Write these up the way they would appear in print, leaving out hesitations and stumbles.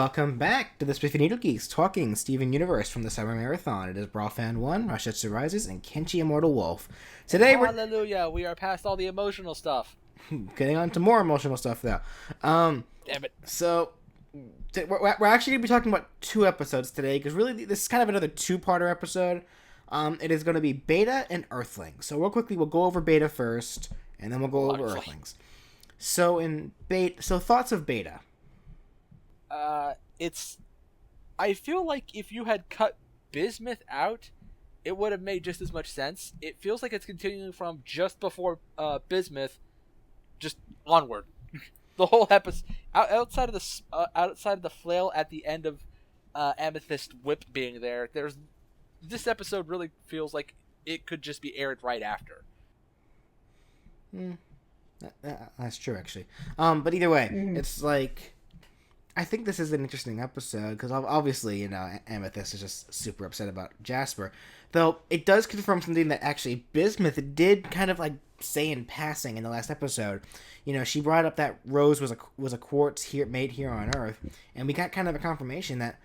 welcome back to the SpiffyNeedleGeeks talking Steven Universe from the Summer Marathon. It is Brawlfan 1, Rashetsu Rises, and Kenshi Immortal Wolf. Today Hallelujah, we are past all the emotional stuff. Getting on to more emotional stuff, though. Damn it. So, we're actually going to be talking about 2 episodes today, because really this is kind of another 2-parter episode. It is going to be Beta and Earthlings. So real quickly, we'll go over Beta first, and then we'll go over Earthlings. So thoughts of Beta. I feel like if you had cut Bismuth out, it would have made just as much sense. It feels like it's continuing from just before Bismuth, just onward. The whole episode, outside of the flail at the end of Amethyst Whip being there, this episode really feels like it could just be aired right after. That's true, actually. But either way, it's like, I think this is an interesting episode, because obviously, Amethyst is just super upset about Jasper. Though, it does confirm something that actually Bismuth did kind of, say in passing in the last episode. She brought up that Rose was a quartz made here on Earth, and we got kind of a confirmation that,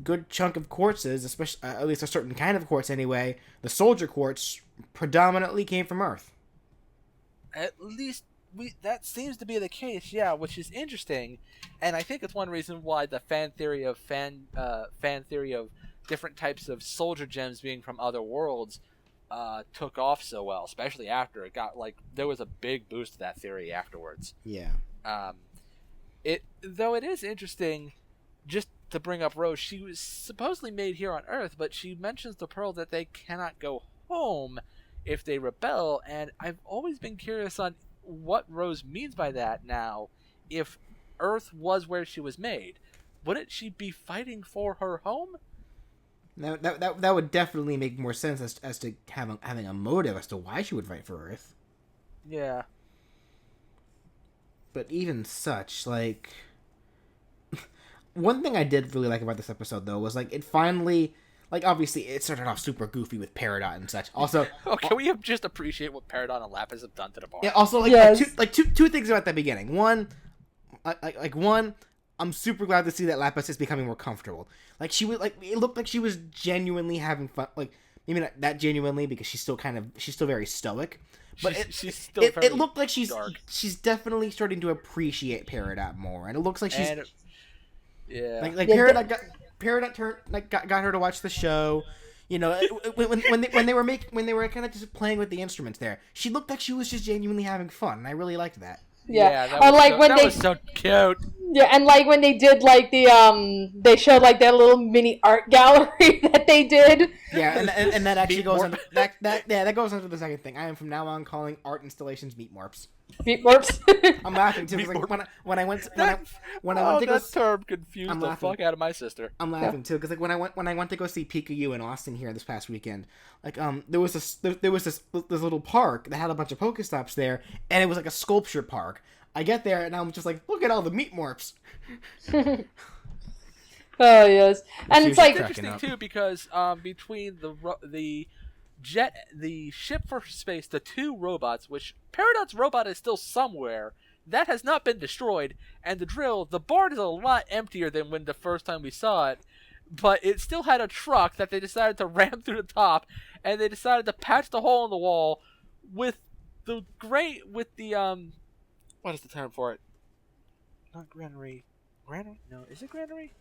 good chunk of quartzes, especially, at least a certain kind of quartz anyway, the soldier quartz, predominantly came from Earth. At least that seems to be the case, yeah, which is interesting, and I think it's one reason why the fan theory of different types of soldier gems being from other worlds took off so well, especially after it got there was a big boost to that theory afterwards. Yeah. Though it is interesting, just to bring up Rose, she was supposedly made here on Earth, but she mentions to Pearl that they cannot go home if they rebel, and I've always been curious on what Rose means by that now. If Earth was where she was made, wouldn't she be fighting for her home? That would definitely make more sense as to having a motive as to why she would fight for Earth. Yeah. But even such, one thing I did really like about this episode, though, was, it finally, obviously, it started off super goofy with Peridot and such. Also... can we just appreciate what Peridot and Lapis have done to the bar? Yeah, also, two things about that beginning. One, I'm super glad to see that Lapis is becoming more comfortable. She was, it looked like she was genuinely having fun. Maybe not that genuinely, because she's still very stoic. But she's still it looked like she's definitely starting to appreciate Peridot more. And it looks like she's... Yeah. Peridot got her to watch the show. When they were kind of just playing with the instruments there, she looked like she was just genuinely having fun, and I really liked that. Yeah, that was so cute. Yeah, and when they did they showed their little mini art gallery that they did. Yeah, and that actually goes on that goes on to the second thing. I am from now on calling art installations meat morphs. Meat morphs. I'm laughing too, because when I went to go, that term confused the fuck out of my sister. I'm laughing too, because when I went to go see Pikachu in Austin here this past weekend, there was this little park that had a bunch of Pokestops there, and it was like a sculpture park. I get there and I'm just like, look at all the meat morphs. Oh yes, and it's interesting too, because between the ship for space, the 2 robots, which Peridot's robot is still somewhere, that has not been destroyed, and the drill, the barn is a lot emptier than when the first time we saw it, but it still had a truck that they decided to ram through the top, and they decided to patch the hole in the wall with the what is the term for it? Not granary. Granary? No, is it granary?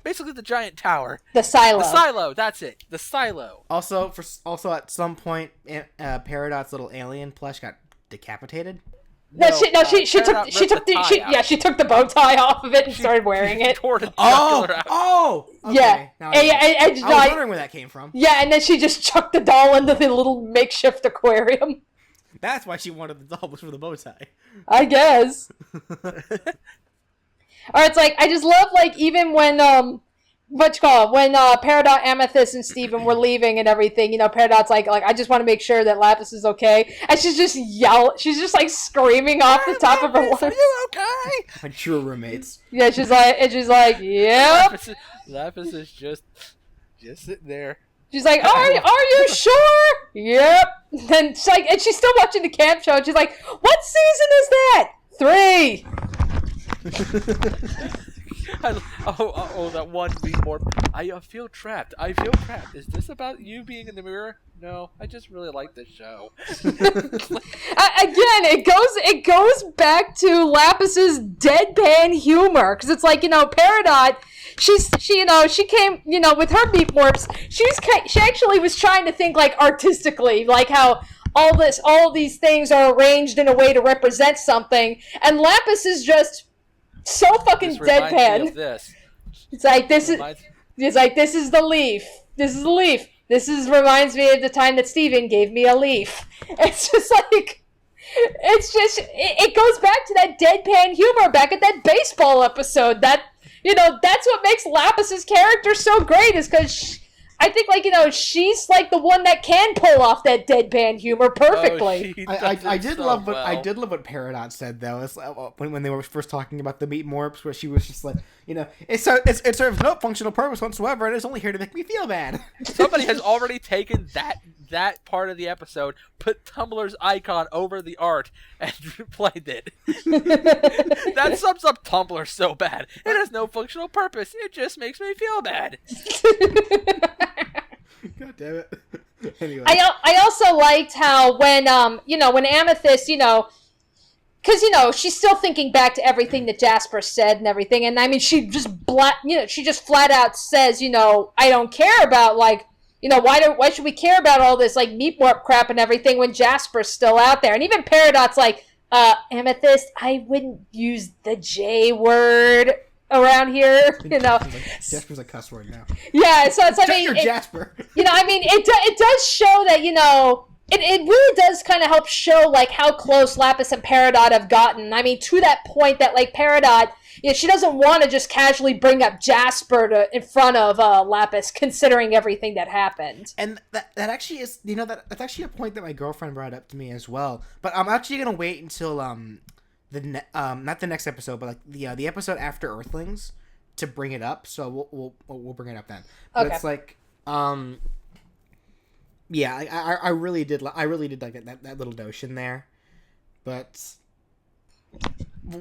Basically, the giant tower. The silo. The silo. That's it. The silo. Also, at some point, Peridot's little alien plush got decapitated. She took the bow tie off of it and started wearing it. Tore the jugular out. Okay. Yeah. I was wondering where that came from. Yeah, and then she just chucked the doll into the little makeshift aquarium. That's why she wanted the doll, was for the bow tie. I guess. Or it's I just love even when when Peridot, Amethyst, and Steven were leaving and everything, Peridot's I just want to make sure that Lapis is okay, and she's just screaming off the top of her lungs. Are you okay? Like true roommates. Yeah, she's like, yep. Lapis is just sitting there. She's like, are you sure? Yep. And she's still watching the camp show, and she's like, what season is that? 3. That one being more. I feel trapped. I feel trapped. Is this about you being in the mirror? No, I just really like this show. Again, it goes back to Lapis's deadpan humor, because it's like, Peridot. She came, with her beep morphs. She actually was trying to think like artistically, like how all these things are arranged in a way to represent something, and Lapis is just so fucking deadpan. It's like this is the leaf. This is the leaf. Reminds me of the time that Steven gave me a leaf. It's just like, it goes back to that deadpan humor back at that baseball episode. That, that's what makes Lapis's character so great, is because I think, she's like the one that can pull off that deadpan humor perfectly. I did love what Peridot said though. It's, when they were first talking about the meat morphs, where she was just like, it serves no functional purpose whatsoever, and it's only here to make me feel bad. Somebody has already taken that part of the episode, put Tumblr's icon over the art, and played it. That sums up Tumblr so bad. It has no functional purpose. It just makes me feel bad. God damn it. Anyway. I also liked how when Amethyst, because she's still thinking back to everything that Jasper said and everything, and I mean she just flat out says, I don't care about why should we care about all this like meat warp crap and everything when Jasper's still out there, and even Peridot's like, Amethyst, I wouldn't use the J word around here, Jasper's a cuss word now. Yeah, so it's Jasper. It does show that it really does kind of help show like how close Lapis and Peridot have gotten. I mean, to that point that like Peridot, she doesn't want to just casually bring up Jasper in front of Lapis, considering everything that happened. And that actually is, that's actually a point that my girlfriend brought up to me as well. But I'm actually gonna wait until not the next episode, but like the episode after Earthlings to bring it up. So we'll bring it up then. But okay. It's like yeah, I really did like that little notion there. But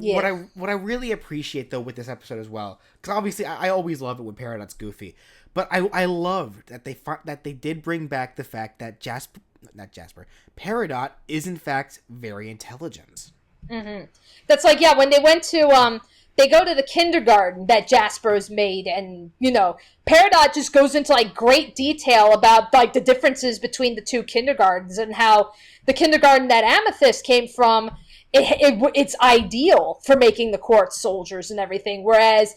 yeah. what I really appreciate though with this episode as well, because obviously I always love it when Peridot's goofy, but I loved that they did bring back the fact that Peridot is in fact very intelligent. Mm-hmm. That's like, yeah, when they went to they go to the kindergarten that Jasper's made, and Peridot just goes into like great detail about like the differences between the two kindergartens and how the kindergarten that Amethyst came from, it's ideal for making the court soldiers and everything, whereas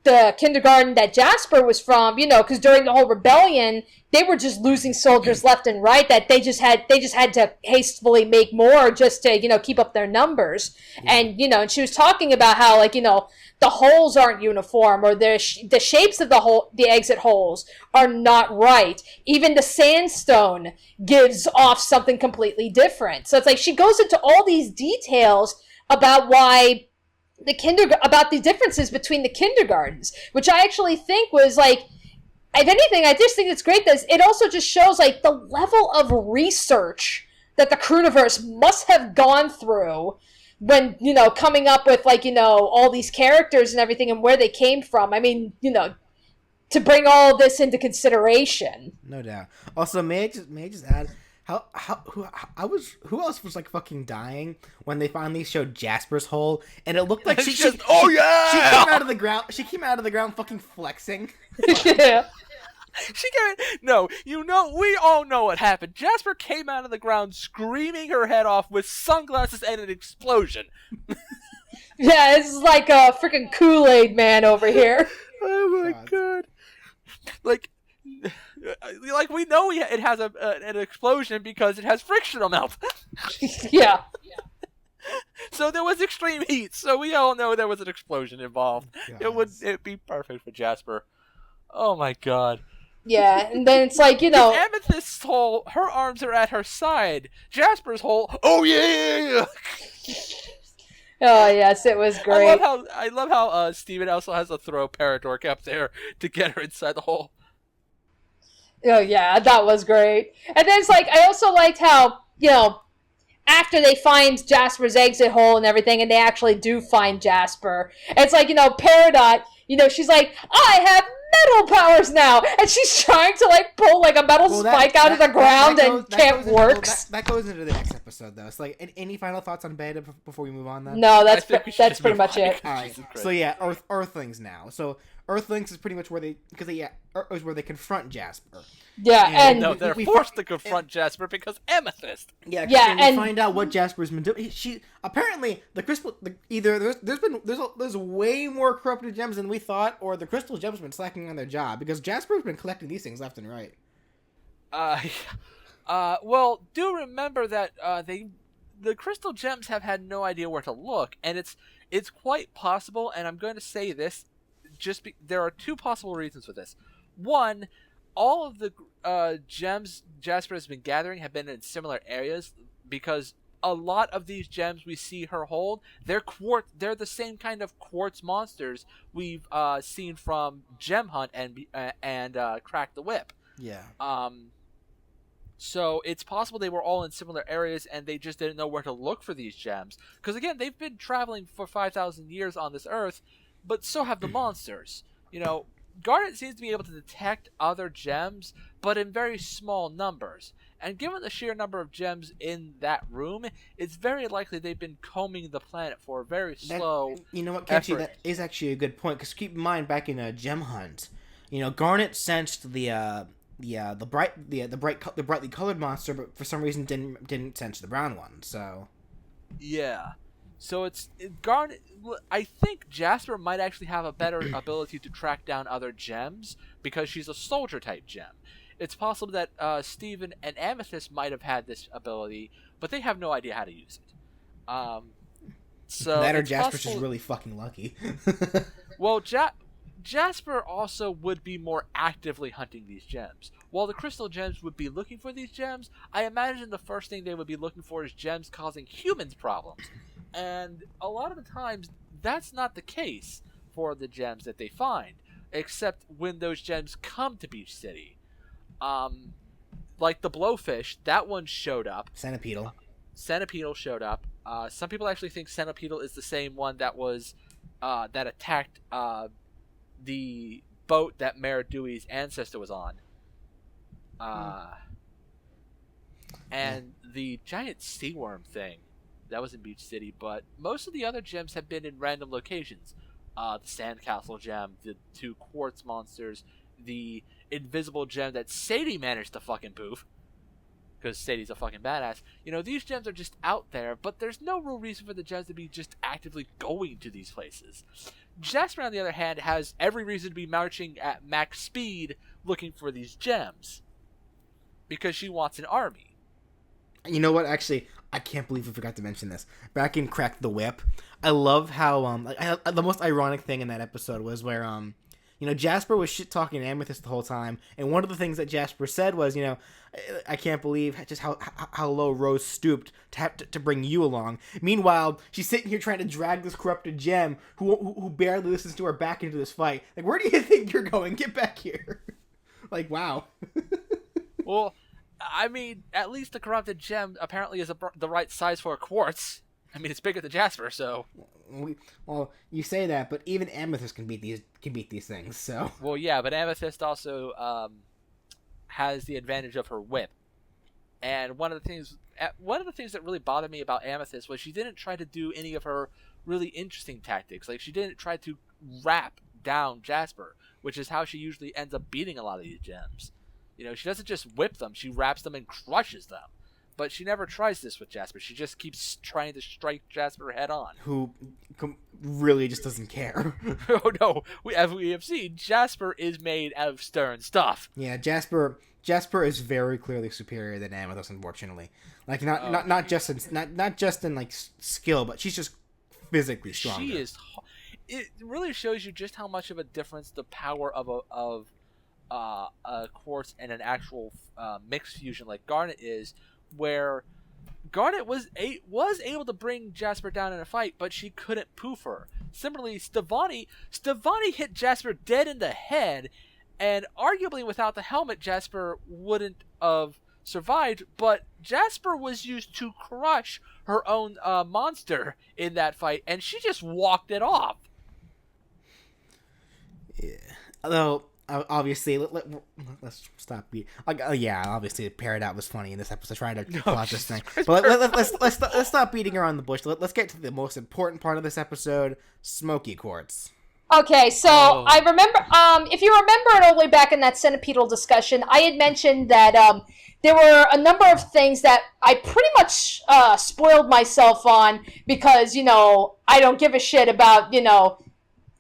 the kindergarten that Jasper was from, because during the whole rebellion, they were just losing soldiers left and right, that they just had to hastily make more just to, keep up their numbers. Yeah. And, she was talking about how, like, the holes aren't uniform, or the shapes of the exit holes are not right. Even the sandstone gives off something completely different. So it's like she goes into all these details about why about the differences between the kindergartens, which I actually think was like, if anything, I just think it's great that it also just shows like the level of research that the Crooniverse must have gone through when, coming up with like, all these characters and everything and where they came from. I mean, to bring all this into consideration. No doubt. Also, may I just add, who else was like fucking dying when they finally showed Jasper's hole, and it looked like she came out of the ground. She came out of the ground fucking flexing. Yeah. We all know what happened. Jasper came out of the ground screaming her head off with sunglasses and an explosion. Yeah, it's like a freaking Kool-Aid man over here. Oh my god. Like we know it has an explosion because it has frictional melt. Yeah. So there was extreme heat. So we all know there was an explosion involved. It'd be perfect for Jasper. Oh my god. Yeah, and then it's like, Amethyst's hole, her arms are at her side. Jasper's hole, oh yeah! Oh yes, it was great. I love how Steven also has to throw Paradork up there to get her inside the hole. Oh yeah, that was great. And then it's like, I also liked how, after they find Jasper's exit hole and everything, and they actually do find Jasper, it's like, Peridot, she's like, I have metal powers now, and she's trying to like pull like a metal spike out of the ground and can't work. That goes into the next episode though. It's like, any final thoughts on Beta before we move on then? No, that's pretty much it. All right. So yeah, Earthlings now. So Earthlings is pretty much where they is where they confront Jasper. Yeah, and no, they're forced to confront Jasper because Amethyst. Yeah, and we find out what Jasper's been doing. She apparently there's way more corrupted gems than we thought, or the crystal gems have been slacking on their job because Jasper's been collecting these things left and right. Well, do remember that the crystal gems have had no idea where to look, and it's quite possible. And I'm going to say this, there are two possible reasons for this. One, all of the gems Jasper has been gathering have been in similar areas because a lot of these gems we see her hold, they're the same kind of quartz monsters we've seen from Gem Hunt and Crack the Whip. Yeah. So it's possible they were all in similar areas and they just didn't know where to look for these gems. Because again, they've been traveling for 5,000 years on this Earth, but so have the monsters. Garnet seems to be able to detect other gems, but in very small numbers. And given the sheer number of gems in that room, it's very likely they've been combing the planet for a very slow. You know what, Kenshi? That is actually a good point. Because keep in mind, back in Gem Hunt, Garnet sensed the brightly colored monster, but for some reason didn't sense the brown one. So. Yeah. So Garnet. I think Jasper might actually have a better ability to track down other gems because she's a soldier type gem. It's possible that Steven and Amethyst might have had this ability, but they have no idea how to use it. So that or Jasper's just really fucking lucky. Well, Jasper also would be more actively hunting these gems. While the crystal gems would be looking for these gems, I imagine the first thing they would be looking for is gems causing humans problems. And a lot of the times, that's not the case for the gems that they find, except when those gems come to Beach City. Like the blowfish, that one showed up. Centipedal showed up. Some people actually think Centipedal is the same one that was that attacked the boat that Mara Dewey's ancestor was on. And the giant seaworm thing. That was in Beach City, but most of the other gems have been in random locations. The Sandcastle gem, the two quartz monsters, the invisible gem that Sadie managed to fucking poof. Because Sadie's a fucking badass. These gems are just out there, but there's no real reason for the gems to be just actively going to these places. Jasper, on the other hand, has every reason to be marching at max speed looking for these gems. Because she wants an army. You know what? Actually, I can't believe we forgot to mention this. Back in Crack the Whip, I love how the most ironic thing in that episode was where Jasper was shit talking to Amethyst the whole time, and one of the things that Jasper said was, I can't believe just how low Rose stooped to bring you along. Meanwhile, she's sitting here trying to drag this corrupted gem who barely listens to her back into this fight. Like, where do you think you're going? Get back here! Like, wow. Well. I mean, at least the corrupted gem apparently is the right size for a quartz. I mean, it's bigger than Jasper, so. Well, you say that, but even Amethyst can beat these things. So. Well, yeah, but Amethyst also has the advantage of her whip, and one of the things that really bothered me about Amethyst was she didn't try to do any of her really interesting tactics. Like, she didn't try to wrap down Jasper, which is how she usually ends up beating a lot of these gems. She doesn't just whip them, she wraps them and crushes them. But she never tries this with Jasper. She just keeps trying to strike Jasper head on. Who really just doesn't care. Oh no, as we have seen, Jasper is made out of stern stuff. Yeah, Jasper is very clearly superior than Amethyst, unfortunately. Like not just in like skill, but she's just physically stronger. She is. It really shows you just how much of a difference the power of a quartz and an actual mixed fusion like Garnet is, where Garnet was able to bring Jasper down in a fight, but she couldn't poof her. Similarly, Stevani hit Jasper dead in the head, and arguably without the helmet, Jasper wouldn't have survived, but Jasper was used to crush her own monster in that fight, and she just walked it off. Yeah. Although, obviously, let's stop. Obviously, Peridot was funny in this episode, trying to plot this thing. But let's stop beating around the bush. Let's get to the most important part of this episode: smoky quartz. Okay, so I remember, if you remember it all the way back in that centipedal discussion, I had mentioned that there were a number of things that I pretty much spoiled myself on because, I don't give a shit about,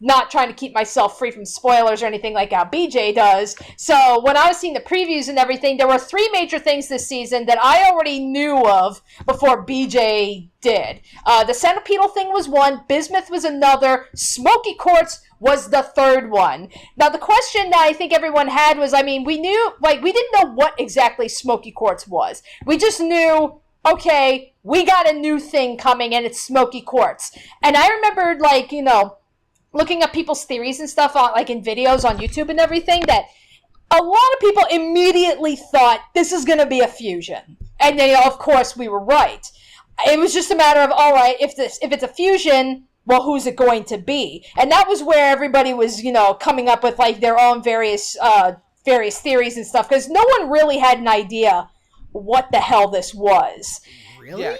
not trying to keep myself free from spoilers or anything like how BJ does. So when I was seeing the previews and everything, there were 3 major things this season that I already knew of before BJ did. The centipedal thing was one, bismuth was another, smoky quartz was the third one. Now the question that I think everyone had was, we knew, we didn't know what exactly smoky quartz was. We just knew, okay, we got a new thing coming and it's smoky quartz. And I remembered, looking up people's theories and stuff on, in videos on YouTube and everything, that a lot of people immediately thought this is going to be a fusion. And then, of course, we were right. It was just a matter of, all right, if it's a fusion, well, who's it going to be? And that was where everybody was, coming up with, their own various theories and stuff, because no one really had an idea what the hell this was. Really? Yeah,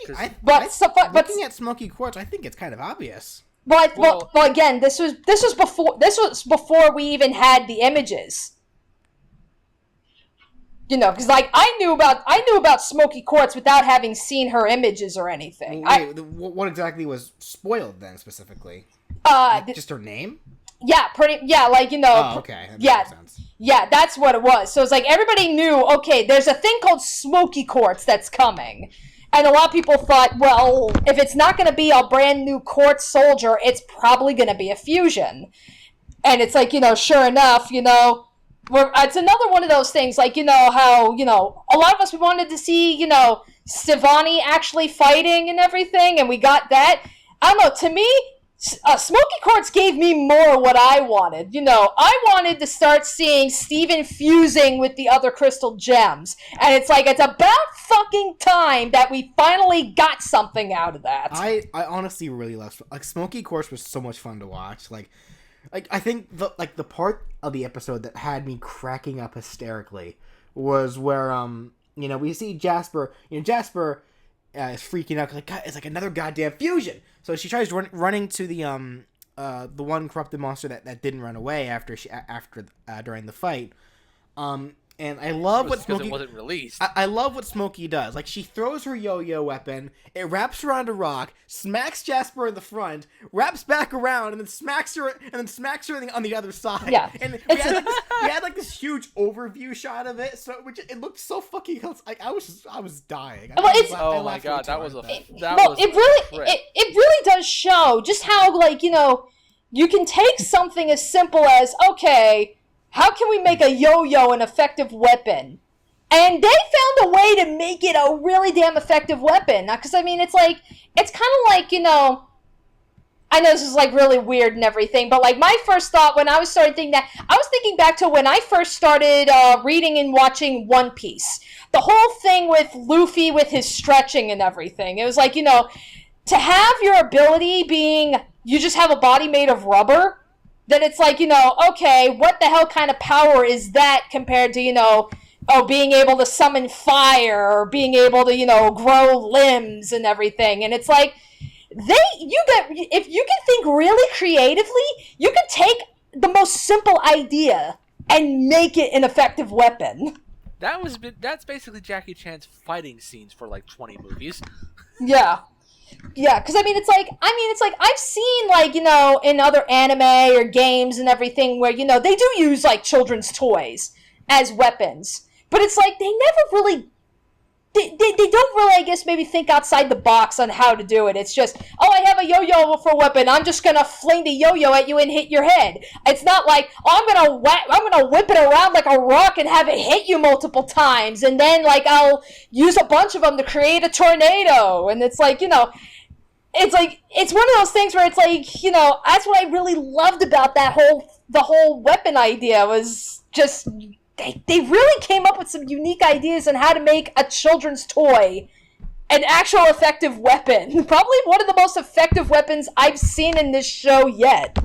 looking at smoky quartz, I think it's kind of obvious. Well, again, this was before we even had the images. Because I knew about smoky quartz without having seen her images or anything. What exactly was spoiled then specifically? Just her name? Yeah, Oh, okay. That makes sense. Yeah, that's what it was. So it's everybody knew. Okay, there's a thing called smoky quartz that's coming. And a lot of people thought, well, if it's not going to be a brand new quartz soldier, it's probably going to be a fusion. And it's sure enough, it's another one of those things, how, a lot of us, we wanted to see, Stevani actually fighting and everything, and we got that. I don't know, to me, smoky quartz gave me more what I wanted. I wanted to start seeing Steven fusing with the other crystal gems. And it's it's about fucking time that we finally got something out of that. I honestly really loved smoky quartz was so much fun to watch. I think the part of the episode that had me cracking up hysterically was where we see Jasper. Jasper is freaking out because it's another goddamn fusion. So she tries running to the one corrupted monster that didn't run away during the fight. And I love what Smokey... it wasn't released. I love what Smokey does. She throws her yo-yo weapon, it wraps around a rock, smacks Jasper in the front, wraps back around, and then smacks her on the other side. Yeah. And we had this huge overview shot of it, so it looked so fucking... I was dying. Oh my god, that was it really does show just how, you can take something as simple as, okay... How can we make a yo-yo an effective weapon? And they found a way to make it a really damn effective weapon. Because, it's kind of I know this is, really weird and everything, but, my first thought when I started thinking that, I was thinking back to when I first started reading and watching One Piece. The whole thing with Luffy with his stretching and everything. It was to have your ability being, you just have a body made of rubber, then it's okay, what the hell kind of power is that compared to, being able to summon fire or being able to, grow limbs and everything. And it's if you can think really creatively, you can take the most simple idea and make it an effective weapon. That's basically Jackie Chan's fighting scenes for 20 movies. Yeah. Yeah, because I've seen in other anime or games and everything where they do use children's toys as weapons, but it's they never really they don't really, I guess, maybe think outside the box on how to do it. It's just, oh, I have a yo-yo for a weapon, I'm just gonna fling the yo-yo at you and hit your head. It's not I'm gonna whip it around like a rock and have it hit you multiple times, and then I'll use a bunch of them to create a tornado. And it's it's one of those things where it's that's what I really loved about the whole weapon idea, was just they really came up with some unique ideas on how to make a children's toy an actual effective weapon. Probably one of the most effective weapons I've seen in this show yet.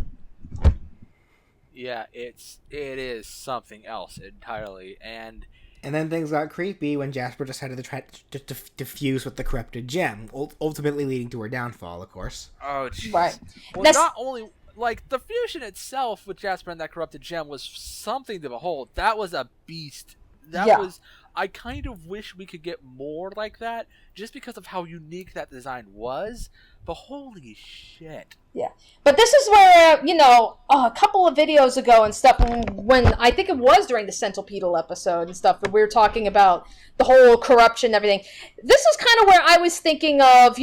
Yeah, it is something else entirely, and then things got creepy when Jasper decided to try to fuse with the corrupted gem, ultimately leading to her downfall, of course. oh, jeez. Right. Well, not only like the fusion itself with Jasper and that corrupted gem was something to behold. That was a beast. That was. I kind of wish we could get more like that, just because of how unique that design was. But holy shit. Yeah. But this is where, a couple of videos ago and stuff, when I think it was during the Centipedal episode and stuff, when we were talking about the whole corruption and everything, this is kind of where I was thinking of,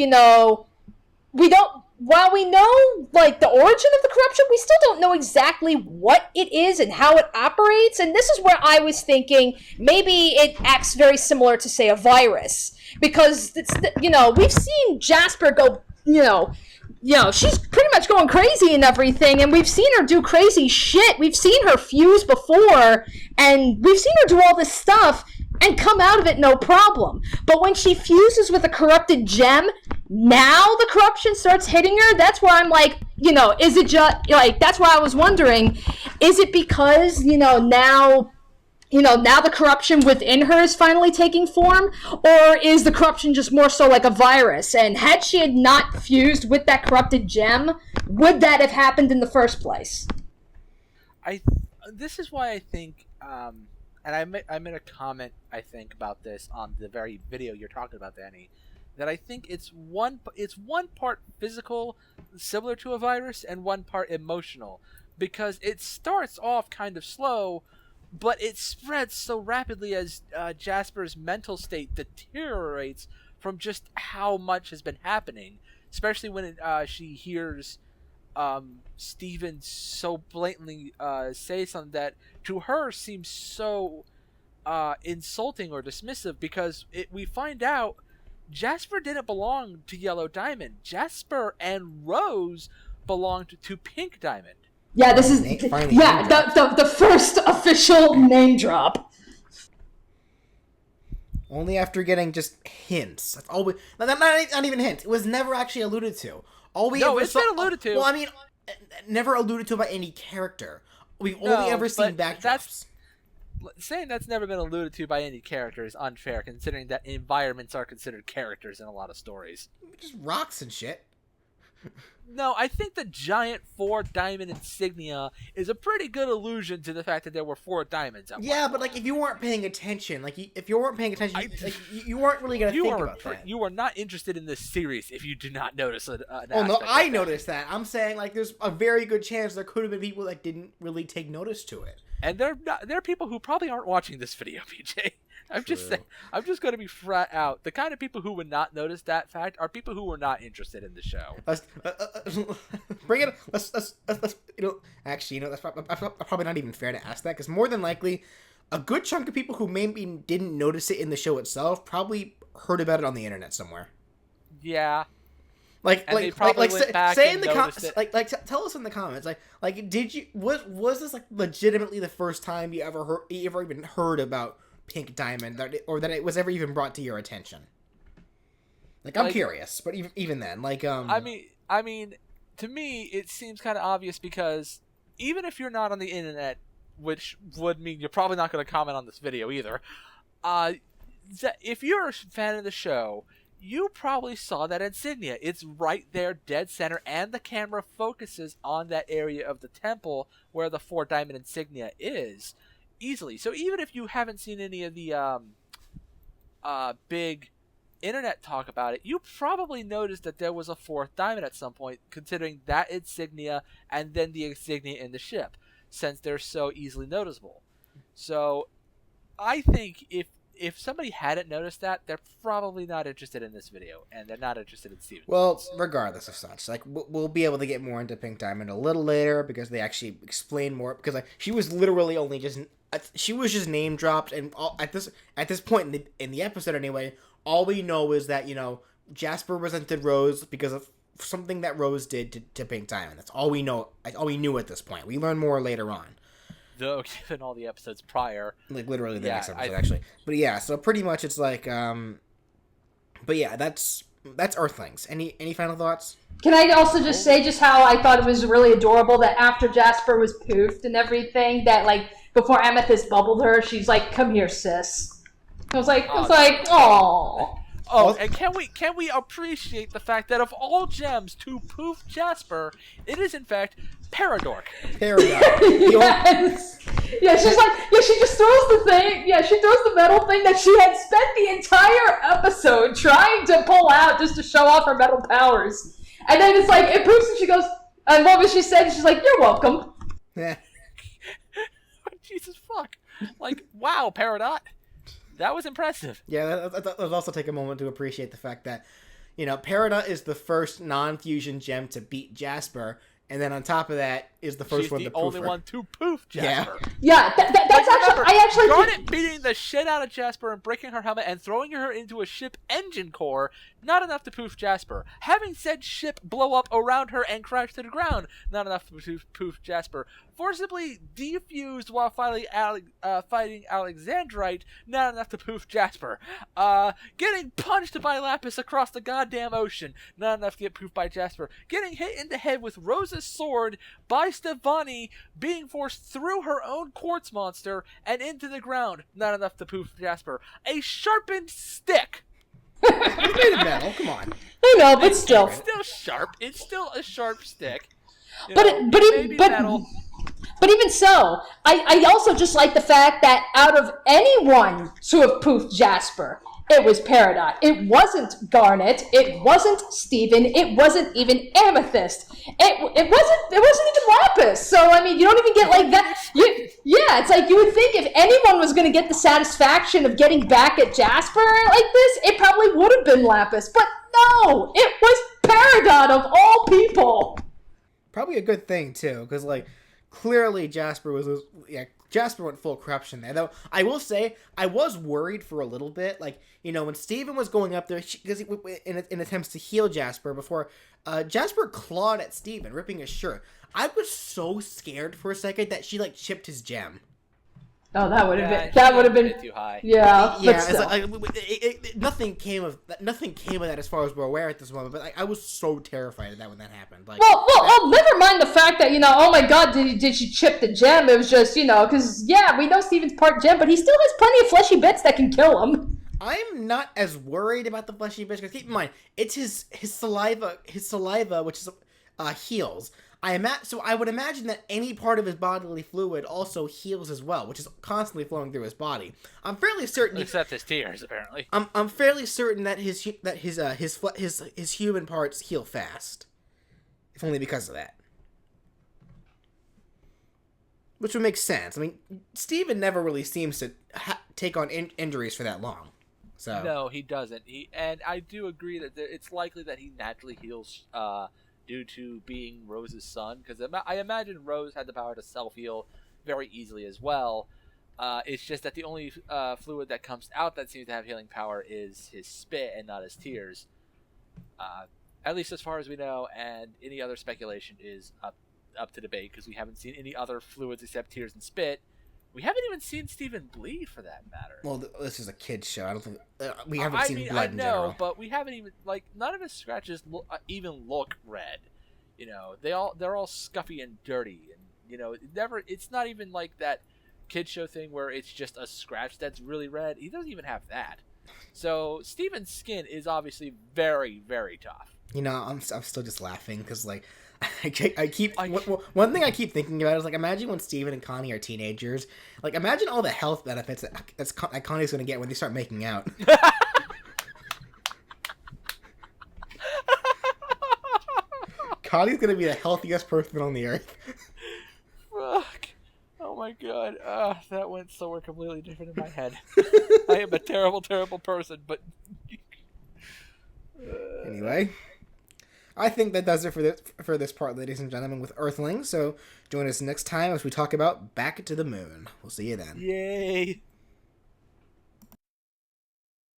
while we know, like, the origin of the corruption, we still don't know exactly what it is and how it operates. And this is where I was thinking maybe it acts very similar to, say, a virus. Because, we've seen Jasper go, she's pretty much going crazy and everything. And we've seen her do crazy shit. We've seen her fuse before. And we've seen her do all this stuff and come out of it no problem. But when she fuses with a corrupted gem, now the corruption starts hitting her. That's where I'm like, is it just like, that's why I was wondering, is it because, now the corruption within her is finally taking form, or is the corruption just more so like a virus? And had she had not fused with that corrupted gem, would that have happened in the first place? This is why I think, and I made a comment, I think, about this on the very video you're talking about, Danny, that I think it's one part physical, similar to a virus, and one part emotional, because it starts off kind of slow, but it spreads so rapidly as Jasper's mental state deteriorates from just how much has been happening, especially when she hears Steven so blatantly say something that to her seems so insulting or dismissive, because we find out Jasper didn't belong to Yellow Diamond. Jasper and Rose belonged to Pink Diamond. Yeah, this is the first official name drop. Only after getting just hints. That's all not even hints. It was never actually alluded to. It's been alluded to. Well, I mean, never alluded to by any character. We've only ever seen backdrops. Saying that's never been alluded to by any character is unfair, considering that environments are considered characters in a lot of stories. Just rocks and shit. No, I think the giant 4-diamond insignia is a pretty good allusion to the fact that there were 4 diamonds. Yeah, but like if you weren't paying attention, you weren't really gonna think about that. You are not interested in this series if you do not notice an Oh no, I noticed that. I'm saying like there's a very good chance there could have been people that didn't really take notice to it. And there are people who probably aren't watching this video, PJ. I'm just saying. I'm just going to be flat out. The kind of people who would not notice that fact are people who were not interested in the show. Bring it. Let's. Actually, that's probably not even fair to ask that, because more than likely, a good chunk of people who maybe didn't notice it in the show itself probably heard about it on the internet somewhere. Yeah. Say in the comments, tell us in the comments, did you was this like legitimately the first time you ever even heard about Pink Diamond, or that it was ever even brought to your attention? I'm curious, but even then, I mean, to me, it seems kind of obvious, because even if you're not on the internet, which would mean you're probably not going to comment on this video either, if you're a fan of the show, you probably saw that insignia. It's right there, dead center, and the camera focuses on that area of the temple where the 4-diamond insignia is, easily. So even if you haven't seen any of the big internet talk about it, you probably noticed that there was a 4th diamond at some point, considering that insignia and then the insignia in the ship, since they're so easily noticeable. So I think if somebody hadn't noticed that, they're probably not interested in this video, and they're not interested in Steven. Well, regardless of such, we'll be able to get more into Pink Diamond a little later, because they actually explain more, because she was literally only just name dropped, and at this point in the episode anyway, all we know is that Jasper resented Rose because of something that Rose did to Pink Diamond. That's all we know. All we knew at this point. We learn more later on. Though, given all the episodes prior, like literally the Yeah, next episode actually. But yeah, so pretty much it's like, but yeah, that's Earthlings. Any final thoughts? Can I also just say just how I thought it was really adorable that after Jasper was poofed and everything, that like before Amethyst bubbled her, she's like, "Come here, sis." I was like, "Aww." Oh, and can we appreciate the fact that of all gems to poof Jasper, it is in fact Paradork. Yes. Yeah, she's like, she just throws the thing. Yeah, she throws the metal thing that she had spent the entire episode trying to pull out just to show off her metal powers. And then it's like, it poofs and she goes, and what was she said? She's like, "You're welcome." Yeah. Jesus fuck. Like, wow, Peridot. That was impressive. Yeah, let's also take a moment to appreciate the fact that, Peridot is the first non-fusion gem to beat Jasper, and then on top of that is the first She's one the to poof only her. one to poof Jasper. Yeah, that's Remember, actually, I actually Garnet beating the shit out of Jasper and breaking her helmet and throwing her into a ship engine core, not enough to poof Jasper. Having said ship blow up around her and crash to the ground, not enough to poof Jasper. Forcibly defused while fighting Alexandrite, not enough to poof Jasper. Getting punched by Lapis across the goddamn ocean, not enough to get poofed by Jasper. Getting hit in the head with Rose's sword by Stefani, being forced through her own quartz monster and into the ground, not enough to poof Jasper. A sharpened stick. It's made of metal. Come on. I know, but still. It's still sharp. It's still a sharp stick. But even so, I also just like the fact that out of anyone to have poofed Jasper, it was Peridot. It wasn't Garnet. It wasn't Steven. It wasn't even Amethyst. It wasn't even Lapis. So I mean, you don't even get like that. Yeah, it's like you would think if anyone was going to get the satisfaction of getting back at Jasper like this, it probably would have been Lapis. But no, it was Peridot of all people. Probably a good thing too, because like clearly Jasper went full corruption there. Though I will say I was worried for a little bit, like when Steven was going up there because in attempts to heal Jasper before Jasper clawed at Steven, ripping his shirt. I was so scared for a second that she like chipped his gem. Oh, that would have been too high. Yeah, yeah. But it's like, nothing came of that as far as we're aware at this moment. But I was so terrified of that when that happened. Like, well, never mind the fact that oh my God, did she chip the gem? It was just because we know Steven's part gem, but he still has plenty of fleshy bits that can kill him. I'm not as worried about the fleshy bits because keep in mind it's his saliva, which is heals. So I would imagine that any part of his bodily fluid also heals as well, which is constantly flowing through his body. I'm fairly certain, except his tears, apparently. I'm fairly certain that his human parts heal fast, if only because of that. Which would make sense. I mean, Steven never really seems to take on injuries for that long. So no, he doesn't. And I do agree that it's likely that he naturally heals. Due to being Rose's son, because I imagine Rose had the power to self-heal very easily as well. It's just that the only fluid that comes out that seems to have healing power is his spit and not his tears. At least as far as we know, and any other speculation is up to debate, because we haven't seen any other fluids except tears and spit. We haven't even seen Steven bleed, for that matter. Well, this is a kid's show. I don't think we haven't seen blood in general. I know, general. but we haven't even none of his scratches even look red. They're all scuffy and dirty, and it's not even like that kid show thing where it's just a scratch that's really red. He doesn't even have that. So Steven's skin is obviously very, very tough. I'm still just laughing because like one thing I keep thinking about is like imagine when Steven and Connie are teenagers. Like imagine all the health benefits that Connie's going to get when they start making out. Connie's going to be the healthiest person on the earth. Fuck. Oh my God. That went somewhere completely different in my head. I am a terrible, terrible person, but anyway, I think that does it for this part, ladies and gentlemen, with Earthlings. So join us next time as we talk about Back to the Moon. We'll see you then. Yay.